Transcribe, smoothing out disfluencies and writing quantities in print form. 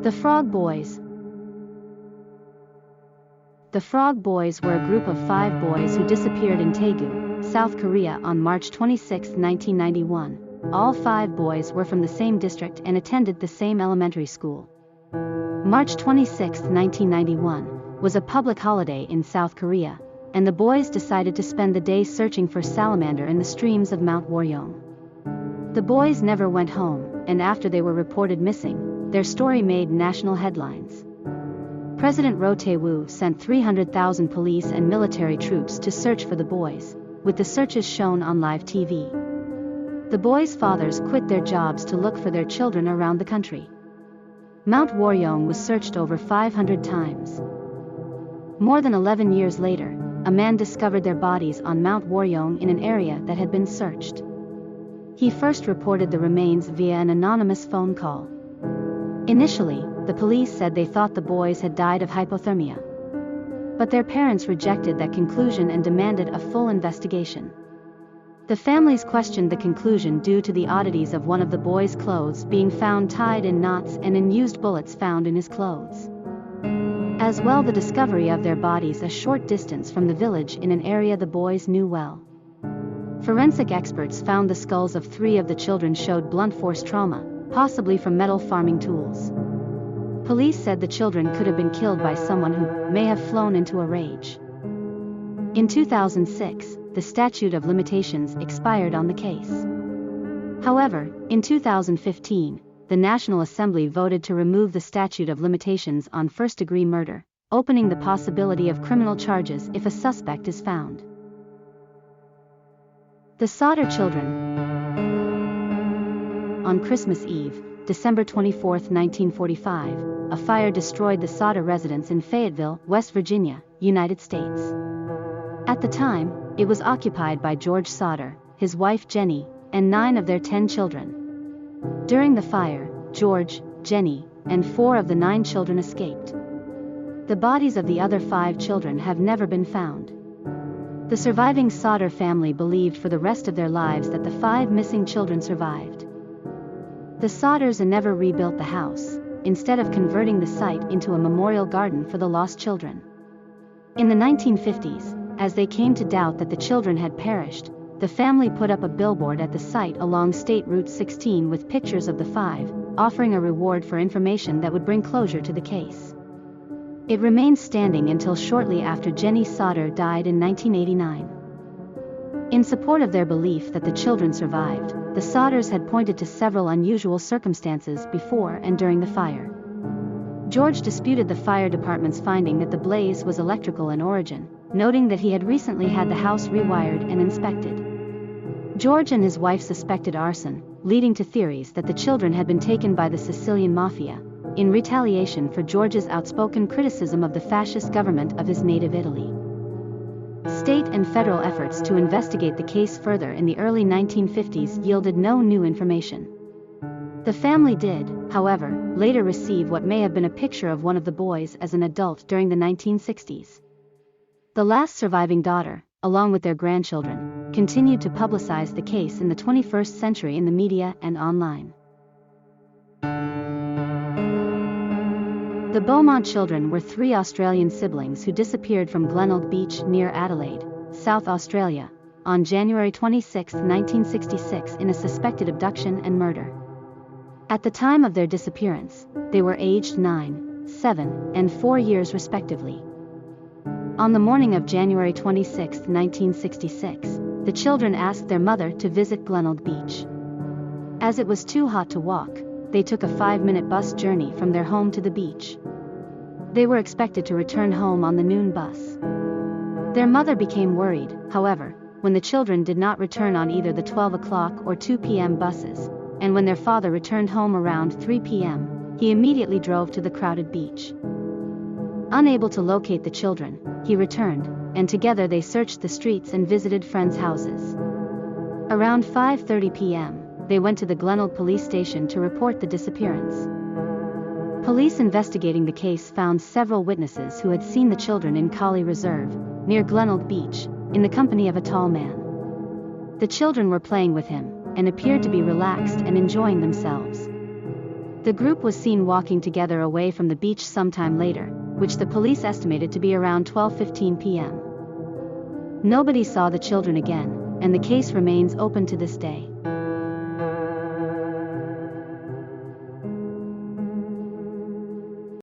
The Frog Boys. The Frog Boys were a group of 5 boys who disappeared in Daegu, South Korea on March 26, 1991. All 5 boys were from the same district and attended the same elementary school. March 26, 1991, was a public holiday in South Korea, and the boys decided to spend the day searching for salamander in the streams of Mount Woryong. The boys never went home, and after they were reported missing, their story made national headlines. President Roh Tae-woo sent 300,000 police and military troops to search for the boys, with the searches shown on live TV. The boys' fathers quit their jobs to look for their children around the country. Mount Woryong was searched over 500 times. More than 11 years later, a man discovered their bodies on Mount Woryong in an area that had been searched. He first reported the remains via an anonymous phone call. Initially, the police said they thought the boys had died of hypothermia. But their parents rejected that conclusion and demanded a full investigation. The families questioned the conclusion due to the oddities of one of the boys' clothes being found tied in knots and in used bullets found in his clothes. As well, the discovery of their bodies a short distance from the village in an area the boys knew well. Forensic experts found the skulls of 3 of the children showed blunt force trauma, possibly from metal farming tools. Police said the children could have been killed by someone who may have flown into a rage. In 2006, the statute of limitations expired on the case. However, in 2015, the National Assembly voted to remove the statute of limitations on first-degree murder, opening the possibility of criminal charges if a suspect is found. The Sodder Children. On Christmas Eve, December 24, 1945, a fire destroyed the Sodder residence in Fayetteville, West Virginia, United States. At the time, it was occupied by George Sodder, his wife Jenny, and 9 of their 10 children. During the fire, George, Jenny, and 4 of the 9 children escaped. The bodies of the other 5 children have never been found. The surviving Sodder family believed for the rest of their lives that the 5 missing children survived. The Sodders never rebuilt the house, instead of converting the site into a memorial garden for the lost children. In the 1950s, as they came to doubt that the children had perished, the family put up a billboard at the site along State Route 16 with pictures of the 5, offering a reward for information that would bring closure to the case. It remained standing until shortly after Jenny Sodder died in 1989. In support of their belief that the children survived, the Sodders had pointed to several unusual circumstances before and during the fire. George disputed the fire department's finding that the blaze was electrical in origin, noting that he had recently had the house rewired and inspected. George and his wife suspected arson, leading to theories that the children had been taken by the Sicilian mafia, in retaliation for George's outspoken criticism of the fascist government of his native Italy. State and federal efforts to investigate the case further in the early 1950s yielded no new information. The family did, however, later receive what may have been a picture of one of the boys as an adult during the 1960s. The last surviving daughter, along with their grandchildren, continued to publicize the case in the 21st century in the media and online. The Beaumont Children were 3 Australian siblings who disappeared from Glenelg Beach near Adelaide, South Australia, on January 26, 1966 in a suspected abduction and murder. At the time of their disappearance, they were aged 9, 7, and 4 years respectively. On the morning of January 26, 1966, the children asked their mother to visit Glenelg Beach. As it was too hot to walk, they took a 5-minute bus journey from their home to the beach. They were expected to return home on the noon bus. Their mother became worried, however, when the children did not return on either the 12 o'clock or 2 p.m. buses, and when their father returned home around 3 p.m., he immediately drove to the crowded beach. Unable to locate the children, he returned, and together they searched the streets and visited friends' houses. Around 5:30 p.m., they went to the Glenelg police station to report the disappearance. Police investigating the case found several witnesses who had seen the children in Collie Reserve, near Glenelg Beach, in the company of a tall man. The children were playing with him, and appeared to be relaxed and enjoying themselves. The group was seen walking together away from the beach sometime later, which the police estimated to be around 12:15 p.m. Nobody saw the children again, and the case remains open to this day.